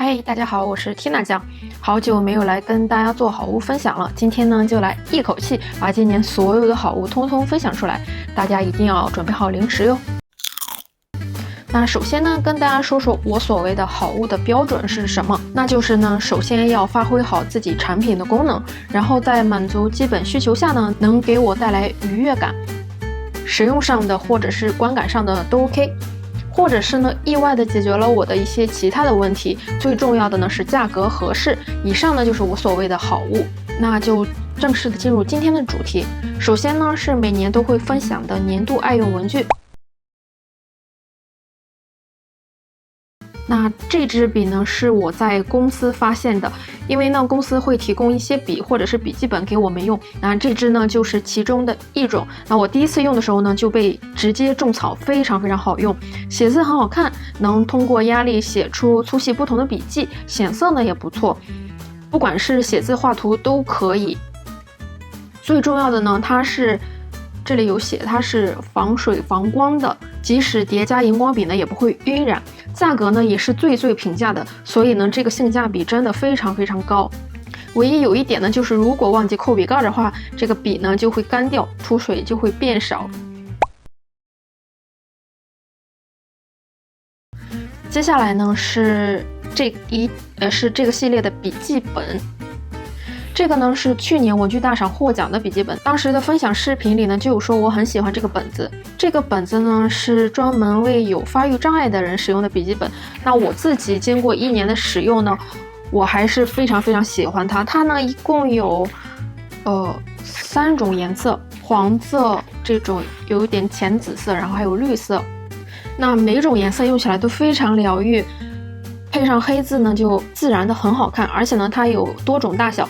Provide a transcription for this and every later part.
嗨，大家好，我是 Tina 酱，好久没有来跟大家做好物分享了，今天呢就来一口气把今年所有的好物通通分享出来，大家一定要准备好零食哟。那首先呢，跟大家说说我所谓的好物的标准是什么？那就是呢，首先要发挥好自己产品的功能，然后在满足基本需求下呢，能给我带来愉悦感，使用上的或者是观感上的都 OK。或者是呢，意外的解决了我的一些其他的问题，最重要的呢是价格合适。以上呢就是我所谓的好物，那就正式的进入今天的主题。首先呢是每年都会分享的年度爱用文具。那这支笔呢是我在公司发现的，因为呢公司会提供一些笔或者是笔记本给我们用，那这支呢就是其中的一种。那我第一次用的时候呢就被直接种草，非常非常好用，写字很好看，能通过压力写出粗细不同的笔记，显色呢也不错，不管是写字画图都可以。最重要的呢，它是这里有写，它是防水防光的，即使叠加荧光笔呢也不会晕染，价格呢也是最平价的，所以呢这个性价比真的非常非常高。唯一有一点呢，就是如果忘记扣笔盖的话，这个笔呢就会干掉，出水就会变少。接下来呢是这个系列的笔记本。这个呢是去年文具大赏获奖的笔记本，当时的分享视频里呢就有说我很喜欢这个本子。这个本子呢是专门为有发育障碍的人使用的笔记本。那我自己经过1年的使用呢，我还是非常非常喜欢它。它呢一共有3种颜色，黄色这种有一点浅紫色，然后还有绿色。那每种颜色用起来都非常疗愈，配上黑字呢就自然的很好看，而且呢它有多种大小。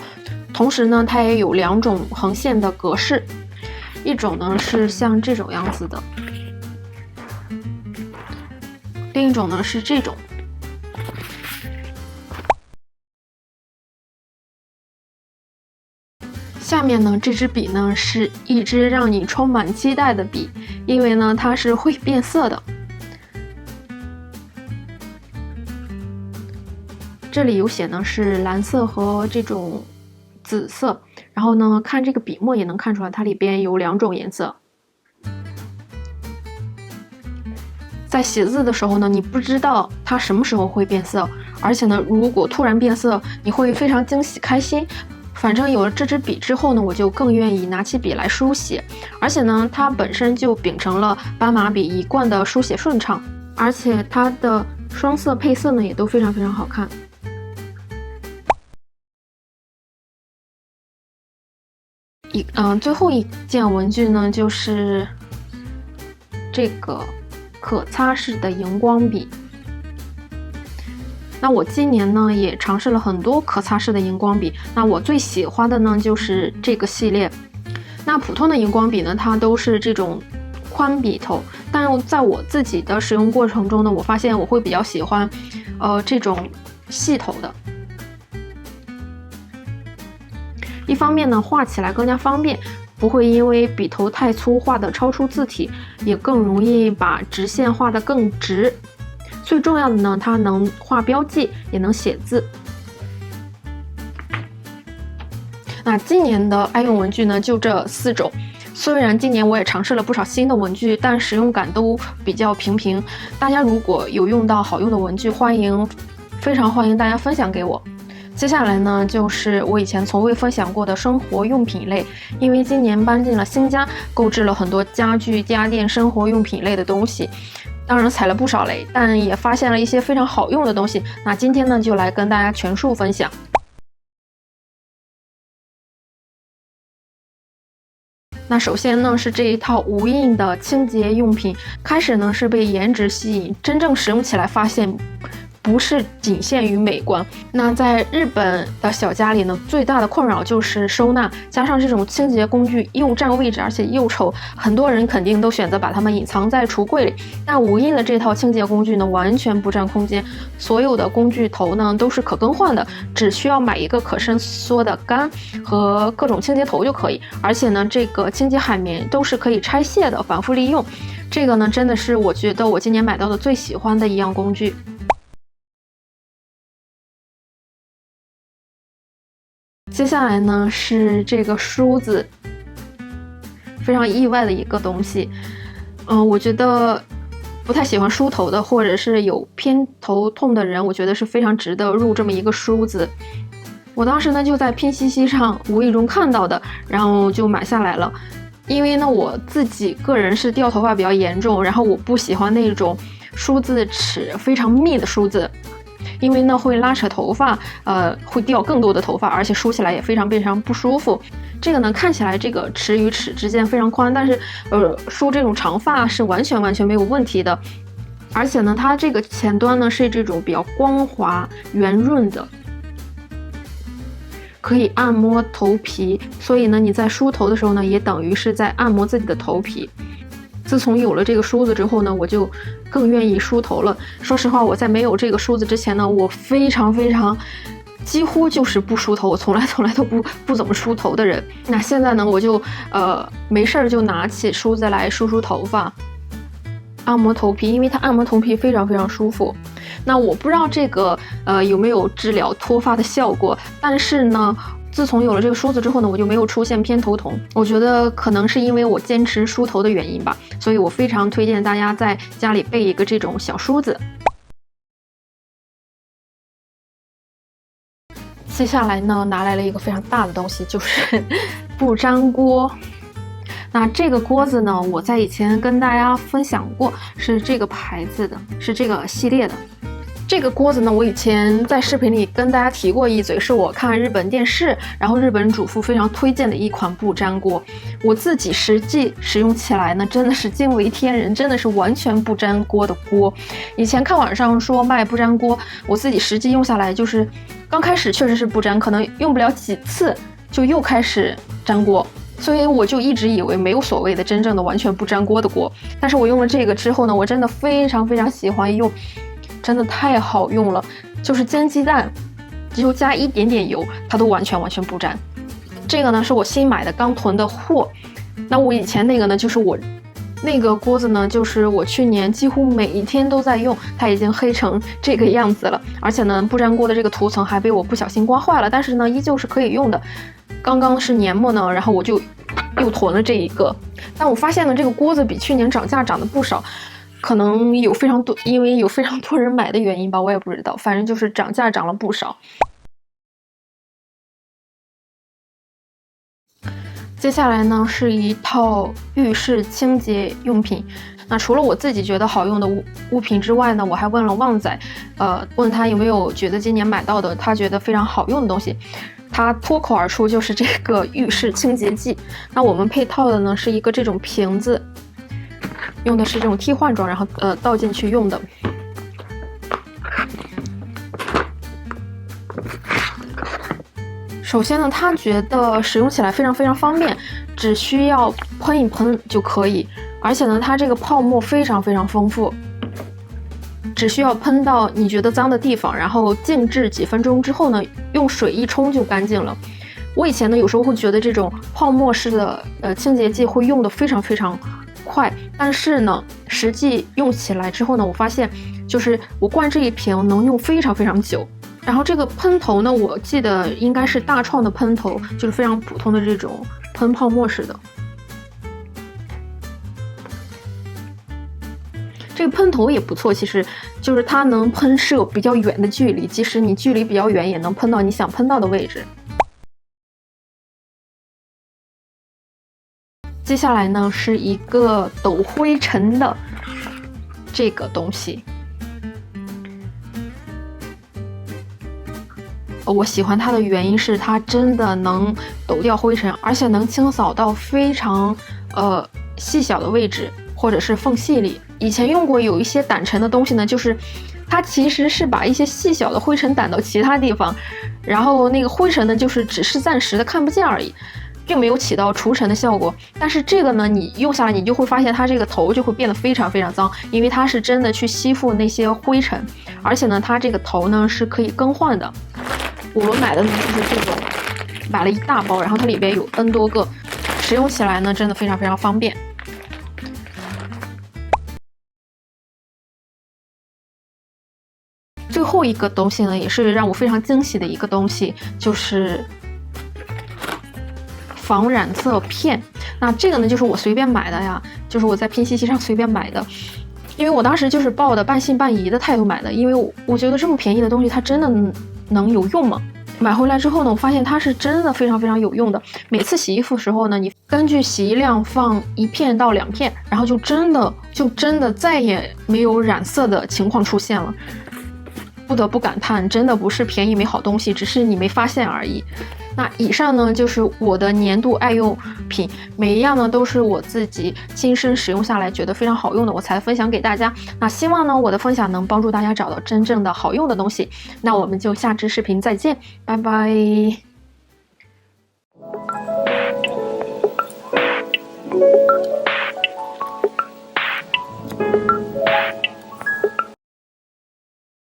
同时呢，它也有2种横线的格式，一种呢是像这种样子的，另一种呢是这种。下面呢，这支笔呢是一支让你充满期待的笔，因为呢它是会变色的。这里有写呢是蓝色和这种紫色，然后呢看这个笔墨也能看出来它里边有2种颜色。在写字的时候呢，你不知道它什么时候会变色，而且呢如果突然变色，你会非常惊喜开心。反正有了这支笔之后呢，我就更愿意拿起笔来书写，而且呢它本身就秉承了斑马笔一贯的书写顺畅，而且它的双色配色呢也都非常非常好看。最后一件文具呢，就是这个可擦式的荧光笔。那我今年呢也尝试了很多可擦式的荧光笔，那我最喜欢的呢就是这个系列。那普通的荧光笔呢，它都是这种宽笔头，但在我自己的使用过程中呢，我发现我会比较喜欢这种细头的。一方面呢，画起来更加方便，不会因为笔头太粗画的超出字体，也更容易把直线画得更直。最重要的呢，它能画标记，也能写字。那今年的爱用文具呢，就这4种。虽然今年我也尝试了不少新的文具，但使用感都比较平。大家如果有用到好用的文具，非常欢迎大家分享给我。接下来呢，就是我以前从未分享过的生活用品类，因为今年搬进了新家，购置了很多家具、家电、生活用品类的东西，当然踩了不少雷，但也发现了一些非常好用的东西。那今天呢，就来跟大家全数分享。那首先呢是这一套无印的清洁用品，开始呢是被颜值吸引，真正使用起来发现不是仅限于美观。那在日本的小家里呢，最大的困扰就是收纳，加上这种清洁工具又占位置，而且又丑，很多人肯定都选择把它们隐藏在橱柜里。但无印的这套清洁工具呢，完全不占空间，所有的工具头呢都是可更换的，只需要买一个可伸缩的杆和各种清洁头就可以。而且呢，这个清洁海绵都是可以拆卸的，反复利用。这个呢，真的是我觉得我今年买到的最喜欢的一样工具。接下来呢是这个梳子，非常意外的一个东西。我觉得不太喜欢梳头的，或者是有偏头痛的人，我觉得是非常值得入这么一个梳子。我当时呢就在拼夕夕上无意中看到的，然后就买下来了。因为呢我自己个人是掉头发比较严重，然后我不喜欢那种梳子齿非常密的梳子，因为呢会拉扯头发，会掉更多的头发，而且梳起来也非常不舒服。这个呢看起来这个齿与齿之间非常宽，但是梳这种长发是完全没有问题的。而且呢它这个前端呢是这种比较光滑圆润的，可以按摩头皮，所以呢你在梳头的时候呢也等于是在按摩自己的头皮。自从有了这个梳子之后呢，我就更愿意梳头了。说实话，我在没有这个梳子之前呢，我非常几乎就是不梳头，我从来都不怎么梳头的人。那现在呢，我就没事儿就拿起梳子来梳头发，按摩头皮，因为它按摩头皮非常舒服。那我不知道这个有没有治疗脱发的效果，但是呢自从有了这个梳子之后呢，我就没有出现偏头痛。我觉得可能是因为我坚持梳头的原因吧，所以我非常推荐大家在家里备一个这种小梳子。接下来呢，拿来了一个非常大的东西，就是不粘锅。那这个锅子呢，我在以前跟大家分享过，是这个牌子的，是这个系列的。这个锅子呢，我以前在视频里跟大家提过一嘴，是我看日本电视，然后日本主妇非常推荐的一款不粘锅。我自己实际使用起来呢，真的是惊为天人，真的是完全不粘锅的锅。以前看网上说卖不粘锅，我自己实际用下来，就是刚开始确实是不粘，可能用不了几次就又开始粘锅。所以我就一直以为没有所谓的真正的完全不粘锅的锅。但是我用了这个之后呢，我真的非常喜欢用。真的太好用了，就是煎鸡蛋就加一点点油，它都完全不粘。这个呢是我新买的刚囤的货。那我以前那个呢，就是我那个锅子呢，就是我去年几乎每一天都在用，它已经黑成这个样子了。而且呢不粘锅的这个涂层还被我不小心刮坏了，但是呢依旧是可以用的。刚刚是年末呢，然后我就又囤了这一个。但我发现呢这个锅子比去年涨价涨得不少，可能有因为有非常多人买的原因吧，我也不知道，反正就是涨价涨了不少。接下来呢是一套浴室清洁用品。那除了我自己觉得好用的物品之外呢，我还问了旺仔，问他有没有觉得今年买到的他觉得非常好用的东西。他脱口而出就是这个浴室清洁剂。那我们配套的呢是一个这种瓶子。用的是这种替换装，然后倒进去用的。首先呢，他觉得使用起来非常方便，只需要喷一喷就可以。而且呢，它这个泡沫非常丰富，只需要喷到你觉得脏的地方，然后静置几分钟之后呢，用水一冲就干净了。我以前呢有时候会觉得这种泡沫式的清洁剂会用的非常快，但是呢实际用起来之后呢，我发现就是我灌这一瓶能用非常久。然后这个喷头呢，我记得应该是大创的喷头，就是非常普通的这种喷泡沫式的。这个喷头也不错，其实就是它能喷射比较远的距离，即使你距离比较远也能喷到你想喷到的位置。接下来呢是一个抖灰尘的这个东西，我喜欢它的原因是它真的能抖掉灰尘，而且能清扫到非常细小的位置或者是缝隙里。以前用过有一些掸尘的东西呢，就是它其实是把一些细小的灰尘掸到其他地方，然后那个灰尘呢就是只是暂时的看不见而已，并没有起到除尘的效果。但是这个呢，你用下来你就会发现它这个头就会变得非常脏，因为它是真的去吸附那些灰尘，而且呢它这个头呢是可以更换的。我们买的呢就是这种，买了一大包，然后它里边有 N 多个，使用起来呢真的非常方便。最后一个东西呢，也是让我非常惊喜的一个东西，就是防染色片。那这个呢，就是我随便买的呀，就是我在拼夕夕上随便买的。因为我当时就是抱的半信半疑的态度买的，因为我觉得这么便宜的东西，它真的能有用吗？买回来之后呢，我发现它是真的非常非常有用的。每次洗衣服的时候呢，你根据洗衣量放1片到2片，然后就真的再也没有染色的情况出现了。不得不感叹，真的不是便宜没好东西，只是你没发现而已。那以上呢就是我的年度爱用品，每一样呢都是我自己亲身使用下来觉得非常好用的，我才分享给大家。那希望呢我的分享能帮助大家找到真正的好用的东西。那我们就下支视频再见，拜拜。